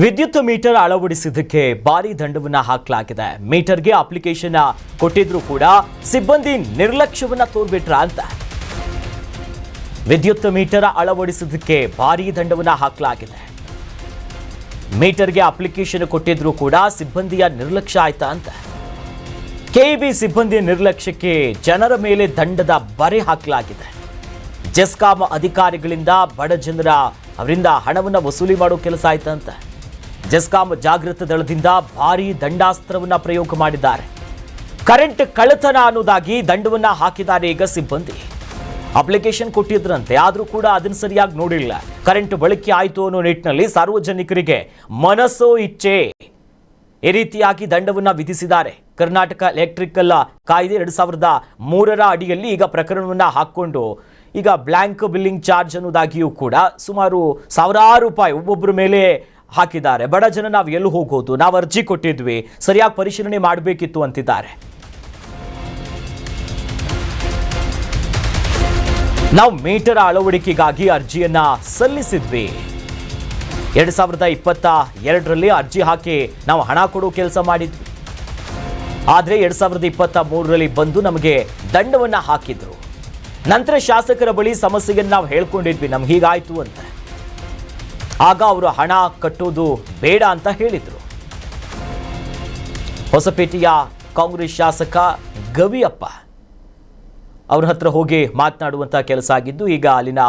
ವಿದ್ಯುತ್ ಮೀಟರ್ ಅಳವಡಿಸಿದ್ದಕ್ಕೆ ಭಾರಿ ದಂಡವನ್ನ ಹಾಕಲಾಗಿದೆ. ಮೀಟರ್ಗೆ ಅಪ್ಲಿಕೇಶನ್ ಕೊಟ್ಟಿದ್ರು ಕೂಡ ಸಿಬ್ಬಂದಿ ನಿರ್ಲಕ್ಷ್ಯವನ್ನ ತೋರ್ಬಿಟ್ರ ಅಂತ. ವಿದ್ಯುತ್ ಮೀಟರ್ ಅಳವಡಿಸಿದ್ದಕ್ಕೆ ಭಾರಿ ದಂಡವನ್ನ ಹಾಕಲಾಗಿದೆ. ಮೀಟರ್ಗೆ ಅಪ್ಲಿಕೇಶನ್ ಕೊಟ್ಟಿದ್ರು ಕೂಡ ಸಿಬ್ಬಂದಿಯ ನಿರ್ಲಕ್ಷ್ಯ ಆಯ್ತಾ ಅಂತ. ಕೆಇಬಿ ಸಿಬ್ಬಂದಿ ನಿರ್ಲಕ್ಷ್ಯಕ್ಕೆ ಜನರ ಮೇಲೆ ದಂಡದ ಬರೆ ಹಾಕಲಾಗಿದೆ. ಜೆಸ್ಕಾಂ ಅಧಿಕಾರಿಗಳಿಂದ ಬಡ ಜನರ ಅವರಿಂದ ಹಣವನ್ನು ವಸೂಲಿ ಮಾಡೋ ಕೆಲಸ ಆಯ್ತಂತ. ಜೆಸ್ಕಾಂ ಜಾಗೃತ ದಳದಿಂದ ಭಾರೀ ದಂಡಾಸ್ತ್ರವನ್ನ ಪ್ರಯೋಗ ಮಾಡಿದ್ದಾರೆ. ಕರೆಂಟ್ ಕಳ್ಳತನ ಅನ್ನೋದಾಗಿ ದಂಡವನ್ನ ಹಾಕಿದ್ದಾರೆ ಈಗ ಸಿಬ್ಬಂದಿ. ಅಪ್ಲಿಕೇಶನ್ ಕೊಟ್ಟಿದ್ರಂತೆ, ಆದರೂ ಕೂಡ ಅದನ್ನು ಸರಿಯಾಗಿ ನೋಡಿಲ್ಲ. ಕರೆಂಟ್ ಬಳಕೆ ಆಯಿತು ಅನ್ನೋ ನಿಟ್ಟಿನಲ್ಲಿ ಸಾರ್ವಜನಿಕರಿಗೆ ಮನಸ್ಸೋ ಇಚ್ಛೆ ಈ ರೀತಿಯಾಗಿ ದಂಡವನ್ನ ವಿಧಿಸಿದ್ದಾರೆ. ಕರ್ನಾಟಕ ಎಲೆಕ್ಟ್ರಿಕಲ್ ಕಾಯ್ದೆ 2003ರ ಅಡಿಯಲ್ಲಿ ಈಗ ಪ್ರಕರಣವನ್ನ ಹಾಕೊಂಡು ಈಗ ಬ್ಲ್ಯಾಂಕ್ ಬಿಲ್ಲಿಂಗ್ ಚಾರ್ಜ್ ಅನ್ನೋದಾಗಿಯೂ ಕೂಡ ಸುಮಾರು ಸಾವಿರಾರು ರೂಪಾಯಿ ಒಬ್ಬೊಬ್ಬರ ಮೇಲೆ ಹಾಕಿದ್ದಾರೆ. ಬಡ ಜನ ನಾವು ಎಲ್ಲಿ ಹೋಗೋದು, ನಾವು ಅರ್ಜಿ ಕೊಟ್ಟಿದ್ವಿ, ಸರಿಯಾಗಿ ಪರಿಶೀಲನೆ ಮಾಡಬೇಕಿತ್ತು ಅಂತಿದ್ದಾರೆ. ನಾವು ಮೀಟರ್ ಅಳವಡಿಕೆಗಾಗಿ ಅರ್ಜಿಯನ್ನ ಸಲ್ಲಿಸಿದ್ವಿ. 2022ರಲ್ಲಿ ಅರ್ಜಿ ಹಾಕಿ ನಾವು ಹಣ ಕೊಡೋ ಕೆಲಸ ಮಾಡಿದ್ವಿ. ಆದರೆ 2023ರಲ್ಲಿ ಬಂದು ನಮಗೆ ದಂಡವನ್ನ ಹಾಕಿದ್ರು. ನಂತರ ಶಾಸಕರ ಬಳಿ ಸಮಸ್ಯೆಯನ್ನು ನಾವು ಹೇಳ್ಕೊಂಡಿದ್ವಿ, ನಮ್ಗೆ ಹೀಗಾಯ್ತು ಅಂತ. ಆಗ ಅವರು ಹಣ ಕಟ್ಟೋದು ಬೇಡ ಅಂತ ಹೇಳಿದ್ರು. ಹೊಸಪೇಟೆಯ ಕಾಂಗ್ರೆಸ್ ಶಾಸಕ ಗವಿಯಪ್ಪ ಅವ್ರ ಹತ್ರ ಹೋಗಿ ಮಾತನಾಡುವಂತ ಕೆಲಸ ಆಗಿದ್ದು, ಈಗ ಅಲ್ಲಿನ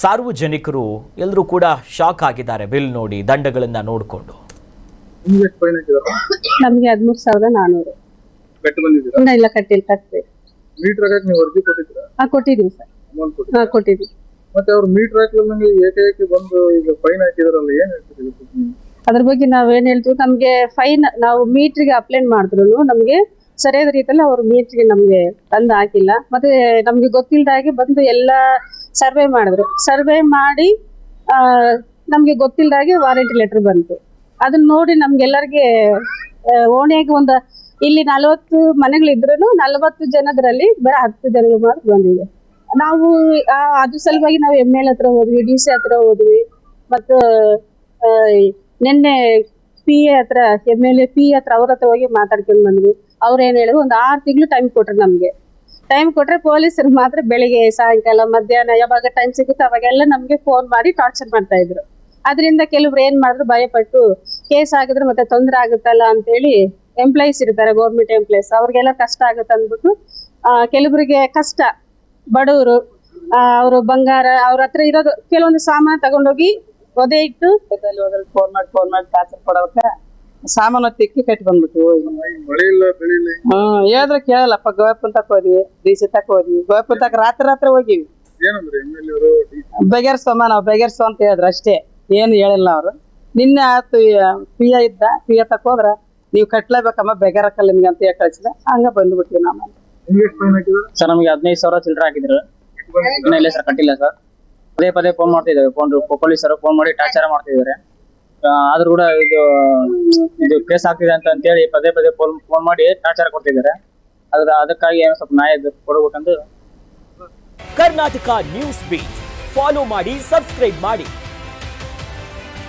ಸಾರ್ವಜನಿಕರು ಎಲ್ಲರೂ ಕೂಡ ಶಾಕ್ ಆಗಿದ್ದಾರೆ ಬಿಲ್ ನೋಡಿ, ದಂಡಗಳನ್ನ ನೋಡಿಕೊಂಡು. ನಮಗೆ 13,400 ಇಲ್ಲ ಕಟ್ಟಿಲ್ಲ, ಕಟ್ಟಬೇಕು. ಕೊಟ್ಟಿದ್ದೀವಿ ಸರ್, ಕೊಟ್ಟಿದ್ದೀವಿ. ಮತ್ತೆ ಅವ್ರು ಮೀಟರ್ ಹಾಕಲಿಲ್ಲ ಏಕೆ ಬಂದು ಈಗ ಫೈನ್ ಹಾಕಿದಾರಲ್ಲ, ಏನ್ ಹೇಳ್ತೀರಿ? ಅದ್ರ ಬಗ್ಗೆ ನಾವೇನ್ ಹೇಳ್ತೀವಿ, ನಮ್ಗೆ ಫೈನ್ ನಾವು ಮೀಟರ್ಗೆ ಅಪ್ಲೈ ಮಾಡಿದ್ರು ನಮ್ಗೆ ಸರಿಯಾದ ರೀತಿಯಲ್ಲಿ ಅವ್ರು ಮೀಟರ್ಗೆ ನಮ್ಗೆ ತಂದು ಹಾಕಿಲ್ಲ. ಮತ್ತೆ ನಮ್ಗೆ ಗೊತ್ತಿಲ್ಲದಾಗೆ ಬಂದು ಎಲ್ಲ ಸರ್ವೆ ಮಾಡಿದ್ರು. ಸರ್ವೆ ಮಾಡಿ ನಮ್ಗೆ ಗೊತ್ತಿಲ್ಲದಾಗೆ ವಾರಂಟಿ ಲೆಟರ್ ಬಂತು. ಅದನ್ನ ನೋಡಿ ನಮ್ಗೆಲ್ಲರಿಗೆ ಓಣಿಯಾಗಿ ಒಂದು ಇಲ್ಲಿ 40 ಮನೆಗಳಿದ್ರು 40 ಜನದಲ್ಲಿ ಬರೀ 10 ಜನರಿಗೆ ಮಾತ್ರ ಬಂದಿದೆ. ನಾವು ಅದು ಸಲುವಾಗಿ ನಾವು ML ಹತ್ರ ಹೋದ್ವಿ, DC ಹತ್ರ ಹೋದ್ವಿ, ಮತ್ತು ನಿನ್ನೆ PA ಹತ್ರ MLA PA ಹತ್ರ ಅವ್ರ ಹತ್ರ ಹೋಗಿ ಮಾತಾಡ್ಕೊಂಡು ಬಂದ್ವಿ. ಅವ್ರು ಏನ್ ಹೇಳಿದ್ರು, ಒಂದು 6 ತಿಂಗಳು ಟೈಮ್ ಕೊಟ್ರು. ನಮ್ಗೆ ಟೈಮ್ ಕೊಟ್ರೆ ಪೊಲೀಸರು ಮಾತ್ರ ಬೆಳಿಗ್ಗೆ ಸಾಯಂಕಾಲ ಮಧ್ಯಾಹ್ನ ಯಾವಾಗ ಟೈಮ್ ಸಿಗುತ್ತೆ ಅವಾಗೆಲ್ಲ ನಮ್ಗೆ ಫೋನ್ ಮಾಡಿ ಟಾರ್ಚರ್ ಮಾಡ್ತಾ ಇದ್ರು. ಅದರಿಂದ ಕೆಲವ್ರು ಏನ್ ಮಾಡಿದ್ರು, ಭಯಪಟ್ಟು ಕೇಸ್ ಆಗಿದ್ರೆ ಮತ್ತೆ ತೊಂದರೆ ಆಗುತ್ತಲ್ಲ ಅಂತೇಳಿ ಎಂಪ್ಲಾಯೀಸ್ ಇರ್ತಾರೆ, ಗೌರ್ಮೆಂಟ್ ಎಂಪ್ಲಾಯೀಸ್, ಅವ್ರಿಗೆಲ್ಲ ಕಷ್ಟ ಆಗುತ್ತೆ ಅಂದ್ಬಿಟ್ಟು ಕೆಲವರಿಗೆ ಕಷ್ಟ, ಬಡವರು, ಅವರು ಬಂಗಾರ ಅವ್ರ ಹತ್ರ ಇರೋದು ಕೆಲವೊಂದು ಸಾಮಾನು ತಗೊಂಡೋಗಿ ಒದೆ ಇಟ್ಟು ಫೋನ್ ಮಾಡಿ ಟಾರ್ಚರ್ ಕೊಡೋಕ ಸಾಮಾನು ತಿಕ್ಕಿ ಕಟ್ಟಿ ಬಂದ್ಬಿಟ್ಟು ಹೇಳಿದ್ರೆ ಕೇಳಲ್ಲಪ್ಪ. ಗೋಯಪ್ಪನ್ ತಕ ಹೋದ್ವಿ, DC ತಕ ಹೋದ್ವಿ, ಗೋಯಪ್ಪನ್ ತಕ ರಾತ್ರಿ ಹೋಗಿವಿ. ಬಗೆಹರಿಸೋಮ್ಮ ನಾವು ಬಗೆಹರಿಸೋ ಅಂತ ಹೇಳಿದ್ರು ಅಷ್ಟೇ, ಏನು ಹೇಳಿಲ್ಲ ಅವರು. ನಿನ್ನೆ ಆಯ್ತು PA ಇದ್ದ, PA ತಕ ಹೋದ್ರ ನೀವು ಕಟ್ಲೇಬೇಕಮ್ಮ, ಬೆಗರಕ್ಕಲ್ಲ ನಿಮ್ಗೆ ಅಂತ ಹೇಳಿ ಕಳಿಸಿದೆ. ಹಂಗ ಬಂದ್ಬಿಟ್ವಿ ನಾವು. ಸರ್ ನಮ್ಗೆ 15,000 ಚಿಲ್ಲರೆ ಹಾಕಿದ್ರು, ಇನ್ನ ಇಲ್ಲ ಸರ್, ಕಟ್ಟಿಲ್ಲ ಸರ್. ಪದೇ ಫೋನ್ ಮಾಡ್ತಿದ್ದೇವೆ, ಪೊಲೀಸರು ಫೋನ್ ಮಾಡಿ ಟಾರ್ಚರ್ ಮಾಡ್ತಿದ್ದಾರೆ. ಆದ್ರೂ ಕೂಡ ಇದು ಕೇಸ್ ಆಗ್ತಿದೆ ಅಂತ ಹೇಳಿ ಪದೇ ಫೋನ್ ಮಾಡಿ ಟಾರ್ಚರ್ ಕೊಡ್ತಿದ್ದಾರೆ. ಅದಕ್ಕಾಗಿ ಏನೋ ಸ್ವಲ್ಪ ನ್ಯಾಯ ಕೊಡಬೇಕಂತ. ಕರ್ನಾಟಕ ನ್ಯೂಸ್ ಬೀಟ್ ಫಾಲೋ ಮಾಡಿ, ಸಬ್ಸ್ಕ್ರೈಬ್ ಮಾಡಿ.